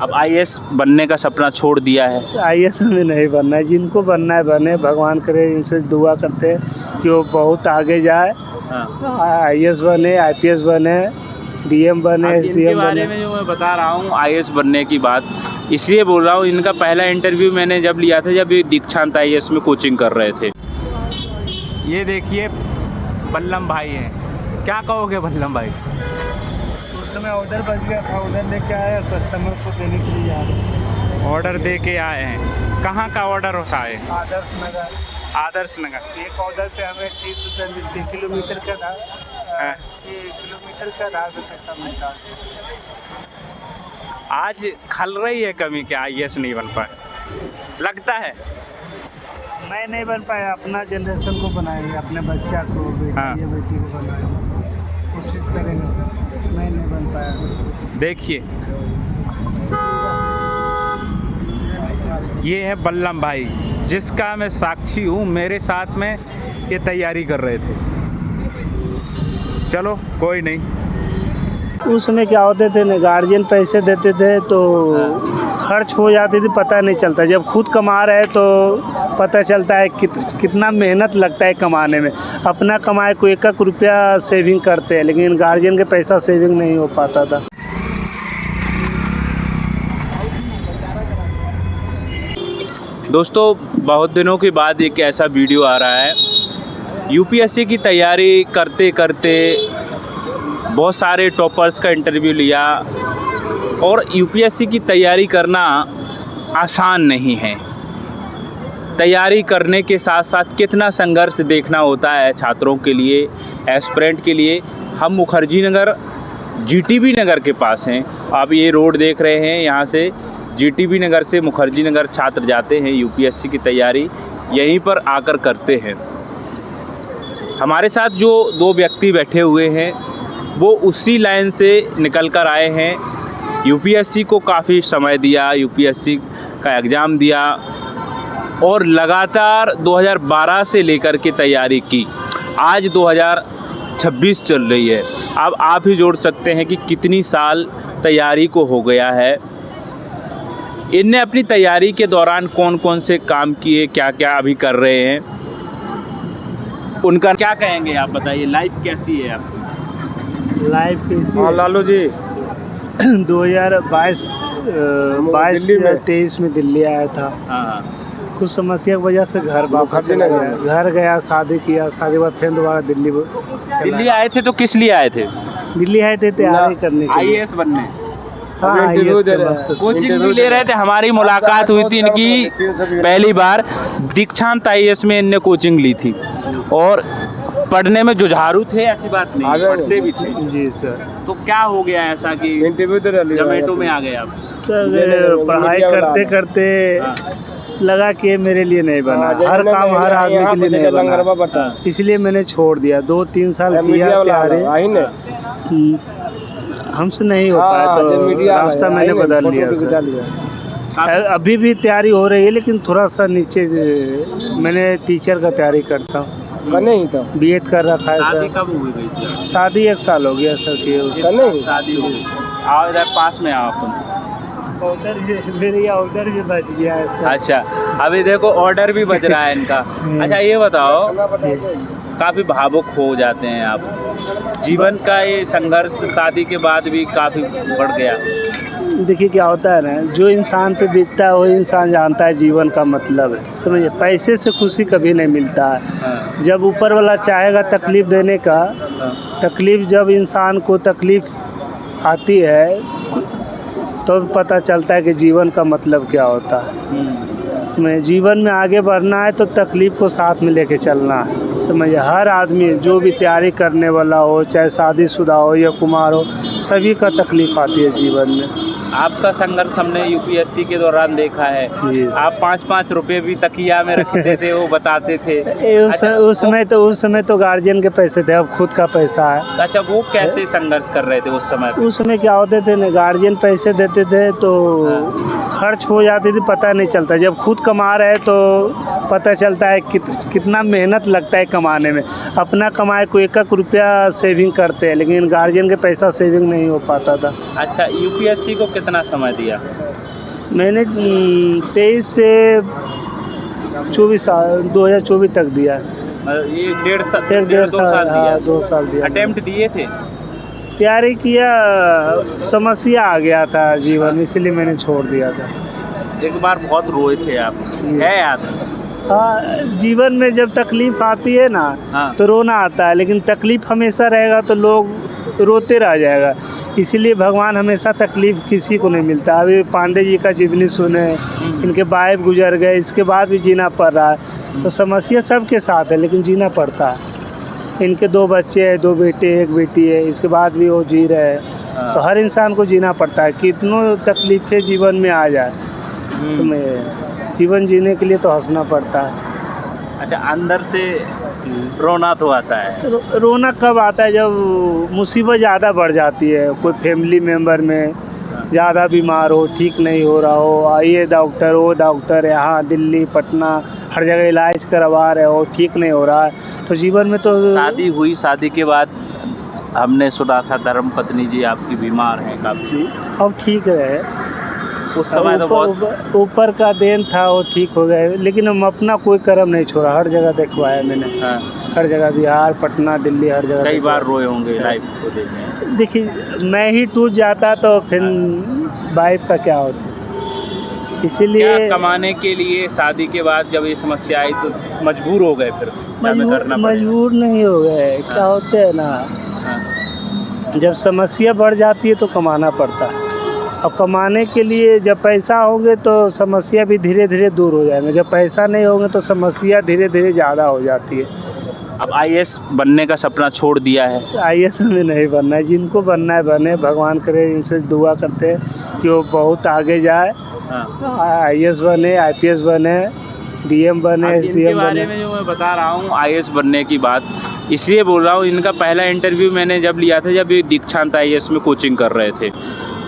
अब आईएएस बनने का सपना छोड़ दिया है। आईएएस में नहीं बनना है, जिनको बनना है बने, भगवान करे, इनसे दुआ करते हैं कि वो बहुत आगे जाए। हाँ। आईएएस बने, आईपीएस बने, डीएम बने, अब इनके एसडीएम बारे बने। में जो मैं बता रहा हूँ आईएएस बनने की बात, इसलिए बोल रहा हूँ, इनका पहला इंटरव्यू मैंने जब लिया था जब ये दीक्षांत आईएएस में कोचिंग कर रहे थे। ये देखिए बल्लम भाई हैं, क्या कहोगे बल्लम भाई? उस समय ऑर्डर बच गया था, ऑर्डर लेके आया, कस्टमर को देने के लिए आ रहे। ऑर्डर दे के आए हैं। कहाँ का ऑर्डर होता है? आदर्श नगर। आदर्श नगर। एक ऑर्डर पे हमें 30 रुपये मिलते हैं, किलोमीटर का दाम। हाँ। किलोमीटर का दाम पैसा मिलता है। आज खल रही है कमी क्या आईएएस नहीं बन पाए? लगता है मैं नहीं बन पाया, अपना जनरेशन को बनाएंगे, अपने बच्चा को, हाँ। ये बेटी को बनाएंगे, कोशिश करेंगे। मैं नहीं बन पाया। देखिए ये है बल्लम भाई, जिसका मैं साक्षी हूँ, मेरे साथ में ये तैयारी कर रहे थे। चलो कोई नहीं। उस समय क्या होते थे ना, गार्जियन पैसे देते थे तो खर्च हो जाती थी, पता नहीं चलता। जब खुद कमा रहे तो पता चलता है कितना मेहनत लगता है कमाने में। अपना कमाए को एक रुपया सेविंग करते हैं, लेकिन गार्जियन के पैसा सेविंग नहीं हो पाता था। दोस्तों बहुत दिनों के बाद एक ऐसा वीडियो आ रहा है, यूपीएससी की तैयारी करते करते बहुत सारे टॉपर्स का इंटरव्यू लिया, और यूपीएससी की तैयारी करना आसान नहीं है। तैयारी करने के साथ साथ कितना संघर्ष देखना होता है छात्रों के लिए, एस्पिरेंट के लिए। हम मुखर्जी नगर जीटीबी नगर के पास हैं। आप ये रोड देख रहे हैं, यहाँ से जीटीबी नगर से मुखर्जी नगर छात्र जाते हैं, यूपीएससी की तैयारी यहीं पर आकर करते हैं। हमारे साथ जो दो व्यक्ति बैठे हुए हैं वो उसी लाइन से निकल कर आए हैं। यूपीएससी को काफ़ी समय दिया, यूपीएससी का एग्ज़ाम दिया और लगातार 2012 से लेकर के तैयारी की। आज 2026 चल रही है। अब आप ही जोड़ सकते हैं कि कितनी साल तैयारी को हो गया है। इनने अपनी तैयारी के दौरान कौन कौन से काम किए, क्या क्या अभी कर रहे हैं, उनका क्या कहेंगे आप बताइए। लाइफ कैसी है आपकी? लाइफ कैसी हाँ है? लालू जी 2022 23 में दिल्ली आया था। हाँ। कुछ समस्या की वजह से घर वापस चला गया। घर गया, शादी किया, शादी के बाद फिर दोबारा दिल्ली आए थे तो किस लिए आए थे? दिल्ली आए थे तैयारी करने के लिए। आईएएस बनने। हाँ, कोचिंग भी ले रहे थे। हमारी मुलाकात हुई थी इनकी पहली बार, दीक्षांत आईएएस में इनने कोचिंग ली थी और पढ़ने में जुझारू थे, ऐसी बात नहीं, पढ़ते भी थे। जी सर। तो क्या हो गया ऐसा कि जोमेटो में आ गए आप? सर पढ़ाई करते करते लगा कि ये मेरे लिए नहीं बना, हर काम हर आदमी के लिए नहीं बना, इसलिए मैंने छोड़ दिया। 2-3 साल किया तैयारी, हमसे नहीं हो पाया तो रास्ता मैंने बदल लिया सर। अभी भी तैयारी हो रही है, लेकिन थोड़ा सा नीचे। मैंने टीचर का तैयारी करता हूँ, बीएड कर रखा है सर। शादी कब हुई गई थी? शादी 1 साल हो गया सर की। शादी हो गई। आओ इधर पास में आओ तुम। ऑर्डर भी मेरे ऑर्डर भी बच गया है सर। अच्छा, अभी देखो ऑर्डर भी बच रहा है इनका। अच्छा ये बताओ, काफ़ी भावुक हो जाते हैं आप, जीवन का ये संघर्ष शादी के बाद भी काफ़ी बढ़ गया। देखिए क्या होता है ना, जो इंसान पे बीतता है वो इंसान जानता है जीवन का मतलब है, समझिए। पैसे से खुशी कभी नहीं मिलता है। जब ऊपर वाला चाहेगा तकलीफ़ देने का, तकलीफ़ जब इंसान को तकलीफ़ आती है तो पता चलता है कि जीवन का मतलब क्या होता है। इसमें जीवन में आगे बढ़ना है तो तकलीफ़ को साथ में लेके चलना है, समझिए। हर आदमी जो भी तैयारी करने वाला हो, चाहे शादीशुदा हो या कुमार हो, सभी का तकलीफ़ आती है जीवन में। आपका संघर्ष हमने यूपीएससी के दौरान देखा है। आप 5-5 रुपए भी तकिया में रखते थे, वो बताते थे। उस समय तो गार्जियन के पैसे थे, अब खुद का पैसा है। अच्छा, वो कैसे संघर्ष कर रहे थे उस समय? उस समय क्या होते थे ना, गार्जियन पैसे देते थे तो खर्च हो जाती थी, पता नहीं चलता। जब खुद कमा रहे तो पता चलता है कितना मेहनत लगता है कमाने में। अपना कमाए को एक रुपया सेविंग करते हैं, लेकिन गार्जियन के पैसा सेविंग नहीं हो पाता था। अच्छा, यूपीएससी को कितना समय दिया? मैंने 23 से 24 साल 2024 तक दिया है। ये डेढ़ साल एक डेढ़ साल दिया? हाँ, 2 साल दिया। अटेम्प्ट दिए थे? तैयारी किया, समस्या आ गया था जीवन में, इसलिए मैंने छोड़ दिया था। एक बार बहुत रोए थे आप, है याद? हाँ, जीवन में जब तकलीफ आती है ना हाँ। तो रोना आता है, लेकिन तकलीफ हमेशा रहेगा तो लोग रोते रह जाएगा। इसीलिए भगवान हमेशा तकलीफ किसी को नहीं मिलता। अभी पांडे जी का जीवनी सुने, इनके वाइफ गुजर गए, इसके बाद भी जीना पड़ रहा है। तो समस्या सबके साथ है, लेकिन जीना पड़ता है। इनके 2 बच्चे हैं, 2 बेटे 1 बेटी है, इसके बाद भी वो जी रहे हैं। तो हर इंसान को जीना पड़ता है, कितनों तकलीफें जीवन में आ जाए तो मैं जीवन जीने के लिए तो हंसना पड़ता है। अच्छा, अंदर से रोना तो आता है? रोना कब आता है? जब मुसीबत ज़्यादा बढ़ जाती है, कोई फैमिली मेम्बर में ज़्यादा बीमार हो, ठीक नहीं हो रहा हो, ये डॉक्टर वो डॉक्टर, यहाँ दिल्ली पटना हर जगह इलाज करवा रहे हो, ठीक नहीं हो रहा है, तो जीवन में तो शादी हुई, शादी के बाद हमने सुना था धर्म पत्नी जी आपकी बीमार हैं काफ़ी। अब ठीक है, उस समय तो बहुत ऊपर का देन था, वो ठीक हो गए। लेकिन हम अपना कोई कर्म नहीं छोड़ा, हर जगह देखवाया मैंने। हाँ। हर जगह, बिहार पटना दिल्ली हर जगह कई बार रोए होंगे लाइफ को देखे? देखिए, मैं ही टूट जाता तो फिर वाइफ का क्या होता। इसीलिए क्या कमाने के लिए शादी के बाद जब ये समस्या आई तो मजबूर हो गए? फिर मजबूर नहीं हो गए, क्या होते है ना, जब समस्या बढ़ जाती है तो कमाना पड़ता है। और कमाने के लिए जब पैसा होंगे तो समस्या भी धीरे धीरे दूर हो जाएंगे, जब पैसा नहीं होंगे तो समस्या धीरे धीरे ज़्यादा हो जाती है। अब आईएएस बनने का सपना छोड़ दिया है? आईएएस में नहीं बनना है, जिनको बनना है बने, भगवान करे, इनसे दुआ करते हैं कि वो बहुत आगे जाए। आईएएस बने, आईपीएस बने, डीएम बने, एसडीएम बने। बारे में जो मैं बता रहा हूँ आईएएस बनने की बात, इसलिए बोल रहा हूँ, इनका पहला इंटरव्यू मैंने जब लिया था जब ये दीक्षांत आईएएस में कोचिंग कर रहे थे,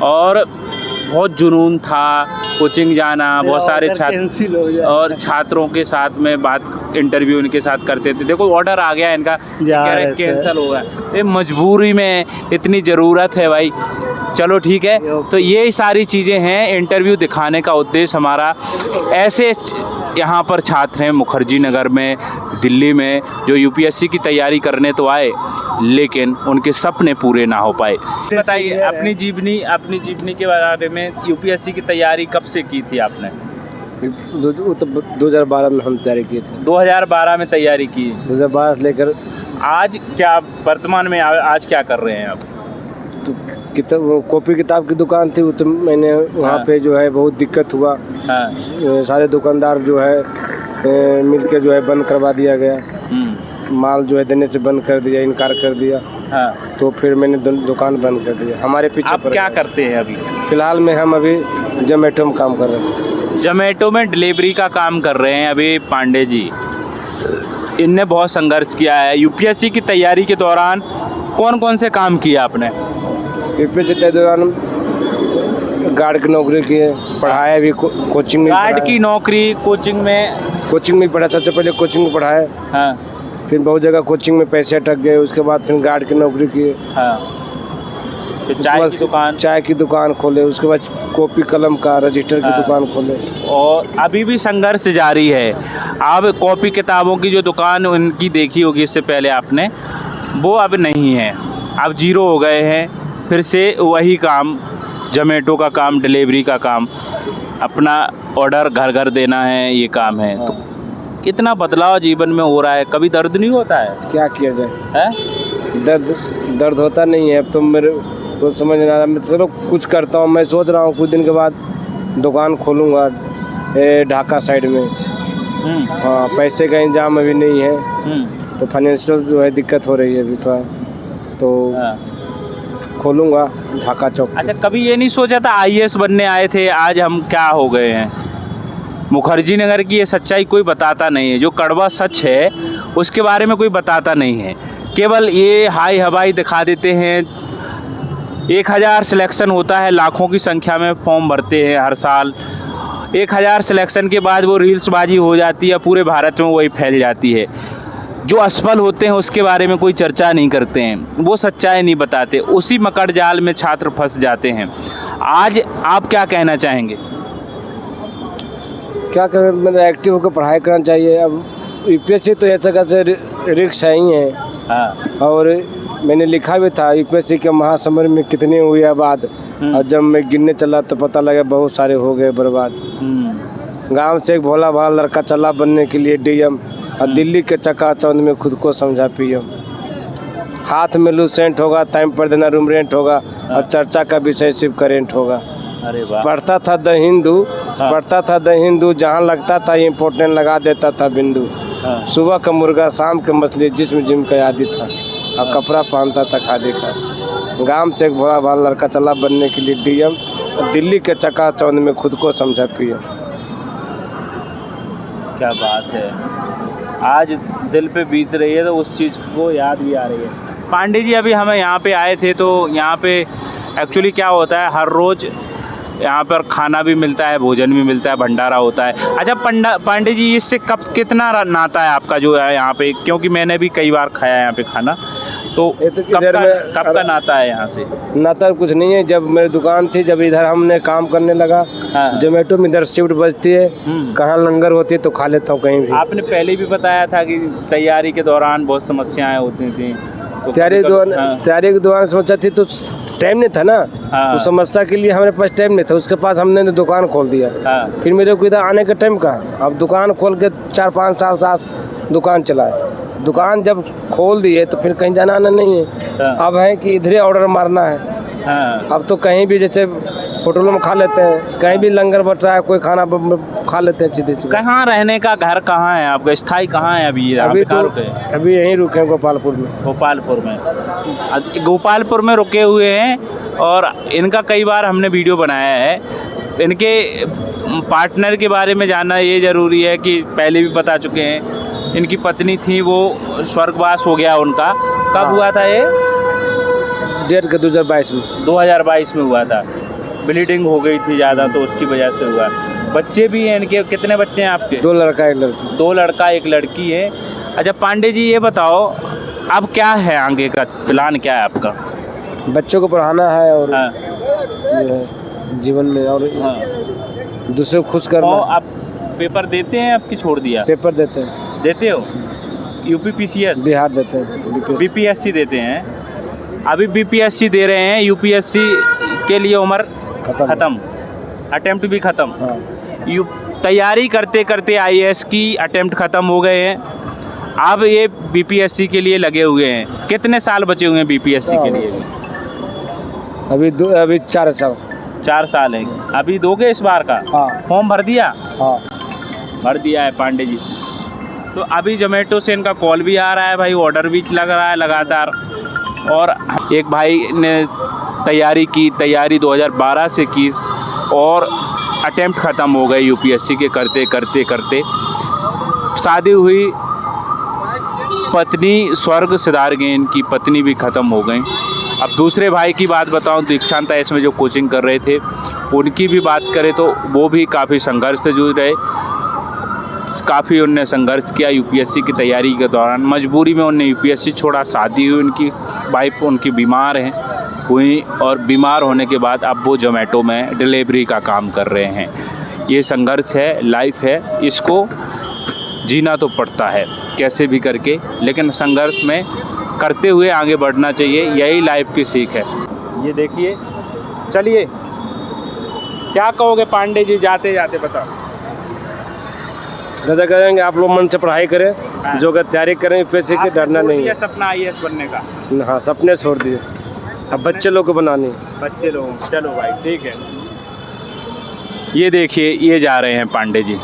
और बहुत जुनून था कोचिंग जाना, बहुत सारे छात्र और छात्रों के साथ में बात इंटरव्यू इनके साथ करते थे। देखो ऑर्डर आ गया इनका, कैंसिल हो गया। ये मजबूरी में इतनी ज़रूरत है भाई, चलो ठीक है। तो ये सारी चीज़ें हैं, इंटरव्यू दिखाने का उद्देश्य हमारा। ऐसे यहाँ पर छात्र हैं मुखर्जी नगर में, दिल्ली में, जो यूपीएससी की तैयारी करने तो आए लेकिन उनके सपने पूरे ना हो पाए। बताइए अपनी जीवनी के बारे में, यूपीएससी की तैयारी कब से की थी आपने? 2012 में हम तैयारी किए थे। 2012 में तैयारी की? 2012 से लेकर आज क्या वर्तमान में आज क्या कर रहे हैं आप? तो कॉपी किताब की दुकान थी, तो मैंने वहाँ पे जो है बहुत दिक्कत हुआ। सारे दुकानदार जो है मिल के जो है बंद करवा दिया गया, माल जो है देने से बंद कर दिया, इनकार कर दिया। तो फिर मैंने दुकान बंद कर दिया। हमारे पीछे आप क्या करते हैं अभी? फिलहाल में हम अभी जोमेटो में काम कर रहे हैं। जोमेटो में डिलीवरी का काम कर रहे हैं अभी पांडे जी। इनने बहुत संघर्ष किया है। यूपीएससी की तैयारी के दौरान कौन कौन से काम किए आपने? यूपीएससी के दौरान गार्ड की नौकरी की है, पढ़ाया भी कोचिंग में। गार्ड की नौकरी कोचिंग में पढ़ा, सबसे पहले कोचिंग में पढ़ाया। हाँ। फिर बहुत जगह कोचिंग में पैसे अटक गए, उसके बाद फिर गार्ड की नौकरी की। हाँ। फिर चाय की दुकान खोले, उसके बाद कॉपी कलम का रजिस्टर की दुकान खोले, और अभी भी संघर्ष जारी है। अब कॉपी किताबों की जो दुकान उनकी देखी होगी इससे पहले आपने, वो अब नहीं है, अब जीरो हो गए हैं। फिर से वही काम, जोमेटो का काम, डिलीवरी का काम, अपना ऑर्डर घर घर देना है, ये काम है। तो कितना बदलाव जीवन में हो रहा है। कभी दर्द नहीं होता है? क्या किया जाए, है? दर्द होता नहीं है। अब तो मेरे को समझ नहीं आ रहा, मैं चलो कुछ करता हूँ। मैं सोच रहा हूँ कुछ दिन के बाद दुकान खोलूँगा ढाका साइड में। हाँ, पैसे का इंतजाम अभी नहीं है, तो फाइनेंशियल जो है दिक्कत हो रही है अभी थोड़ा, तो खोलूँगा ढाका चौक। अच्छा, कभी ये नहीं सोचा था आईएएस बनने आए थे, आज हम क्या हो गए हैं? मुखर्जी नगर की ये सच्चाई कोई बताता नहीं है, जो कड़वा सच है उसके बारे में कोई बताता नहीं है। केवल ये हाई हवाई दिखा देते हैं। 1000 सिलेक्शन होता है, लाखों की संख्या में फॉर्म भरते हैं हर साल। 1000 सिलेक्शन के बाद वो रील्सबाजी हो जाती है, पूरे भारत में वही फैल जाती है। जो असफल होते हैं उसके बारे में कोई चर्चा नहीं करते हैं, वो सच्चाई नहीं बताते, उसी मकड़ जाल में छात्र फंस जाते हैं। आज आप क्या कहना चाहेंगे? क्या करें, मतलब एक्टिव होकर पढ़ाई करना चाहिए। अब यूपीएससी तो ऐसा कैसे रिक्स है ही है। हाँ। और मैंने लिखा भी था यूपीएससी के महासमर में कितने हुए आबाद, और जब मैं गिनने चला तो पता लगा बहुत सारे हो गए बर्बाद। गांव से एक भोला भाला लड़का चला बनने के लिए डीएम, और दिल्ली के चकाचौंध में खुद को समझा पीएम। हाथ में लूसेंट होगा, टाइम पर देना रूम रेंट होगा, और चर्चा का विषय सिर्फ करेंट होगा। अरे वाह। पढ़ता था द हिंदू, पढ़ता था द हिंदू, जहाँ लगता था इम्पोर्टेंट लगा देता था बिंदु। सुबह का मुर्गा, शाम के मछली, जिस्म जिम का आदि था, और कपड़ा पहनता था खादी का। गांव से एक भोला भाला लड़का चला बनने के लिए डीएम, दिल्ली के चकाचौंध में खुद को समझा पीएम। क्या बात है, आज दिल पे बीत रही है तो उस चीज़ को याद भी आ रही है। पांडे जी, अभी हमें यहाँ पे आए थे तो यहाँ पे एक्चुअली क्या होता है, हर रोज़ यहाँ पर खाना भी मिलता है, भोजन भी मिलता है, भंडारा होता है। अच्छा पांडे जी, इससे कब कितना नाता है आपका जो है यहाँ पे? क्योंकि मैंने भी कई बार खाया यहाँ पे खाना, तो कब का नाता है यहाँ से? नाता कुछ नहीं है। जब मेरी दुकान थी, जब इधर हमने काम करने लगा, जोमेटो में इधर शिफ्ट बजती है, कहाँ लंगर होती है तो खा लेता हूँ कहीं भी। आपने पहले भी बताया था कि तैयारी के दौरान बहुत समस्याएं होती थी। तैयारी के दौरान समस्या थी तो टाइम नहीं था ना। उस समस्या के लिए हमारे पास टाइम नहीं था, उसके पास हमने दुकान खोल दिया। फिर मेरे को इधर आने का टाइम कहाँ, अब दुकान खोल के 4-5 साल साथ दुकान चलाए। दुकान जब खोल दिए तो फिर कहीं जाना आना नहीं है। अब है कि इधर ऑर्डर मारना है। अब तो कहीं भी, जैसे होटलों में खा लेते हैं, कहीं भी लंगर बट रहा है, कोई खाना खा लेते हैं सीधे सीधे। कहाँ रहने का घर कहाँ है आपका, स्थाई कहाँ है अभी? अभी यहीं रुके हैं गोपालपुर में। गोपालपुर में रुके हुए हैं, और इनका कई बार हमने वीडियो बनाया है। इनके पार्टनर के बारे में जानना ये ज़रूरी है कि पहले भी बता चुके हैं, इनकी पत्नी थी, वो स्वर्गवास हो गया उनका। कब हुआ था ये? डेट के 2022 में। 2022 में हुआ था। ब्लीडिंग हो गई थी ज़्यादा, तो उसकी वजह से हुआ। बच्चे भी हैं इनके? कितने बच्चे हैं आपके? 2 लड़का 1 लड़की। 2 लड़का 1 लड़की है। अच्छा पांडे जी, ये बताओ अब क्या है आगे का प्लान, क्या है आपका? बच्चों को पढ़ाना है और जीवन में, और दूसरे को खुश करना। आप पेपर देते हैं आपकी? छोड़ दिया? पेपर देते हो? यूपीपीसीएस? बिहार देते हैं। बीपीएससी देते हैं? अभी बीपीएससी दे रहे हैं, यूपीएससी के लिए उम्र ख़त्म, अटेम्प्ट भी ख़त्म। तैयारी करते करते आईएएस की अटेम्प्ट ख़त्म हो गए हैं, अब ये बीपीएससी के लिए लगे हुए हैं। कितने साल बचे हुए हैं बीपीएससी के लिए? अभी 4 साल। 4 साल है। अभी दोगे इस बार का? फॉर्म भर दिया? भर दिया है पांडे जी। तो अभी जोमेटो से इनका कॉल भी आ रहा है भाई, ऑर्डर भी लग रहा है लगातार। और एक भाई ने तैयारी 2012 से की, और अटेम्प्ट ख़त्म हो गए यूपीएससी के करते करते। शादी हुई, पत्नी स्वर्ग सिधार गई, इनकी पत्नी भी ख़त्म हो गई। अब दूसरे भाई की बात बताऊं, दीक्षांत इसमें जो कोचिंग कर रहे थे, उनकी भी बात करें तो वो भी काफ़ी संघर्ष से जूझ रहे। काफ़ी उनने संघर्ष किया यूपीएससी की तैयारी के दौरान। मजबूरी में उनने यूपीएससी छोड़ा, शादी हुई, उनकी वाइफ उनकी बीमार हुई, और बीमार होने के बाद अब वो जोमेटो में डिलीवरी का काम कर रहे हैं। ये संघर्ष है, लाइफ है, इसको जीना तो पड़ता है कैसे भी करके, लेकिन संघर्ष में करते हुए आगे बढ़ना चाहिए, यही लाइफ की सीख है। ये देखिए, चलिए क्या कहोगे पांडे जी जाते जाते, बताओ। दादा कहेंगे आप लोग मन से पढ़ाई करें, जो अगर तैयारी करें पैसे की, डरना नहीं है। सपना आईएएस बनने का? हाँ, सपने छोड़ दिए, अब बच्चे लोग को बनाने। बच्चे लोग, चलो भाई ठीक है। ये देखिए, ये जा रहे हैं पांडे जी।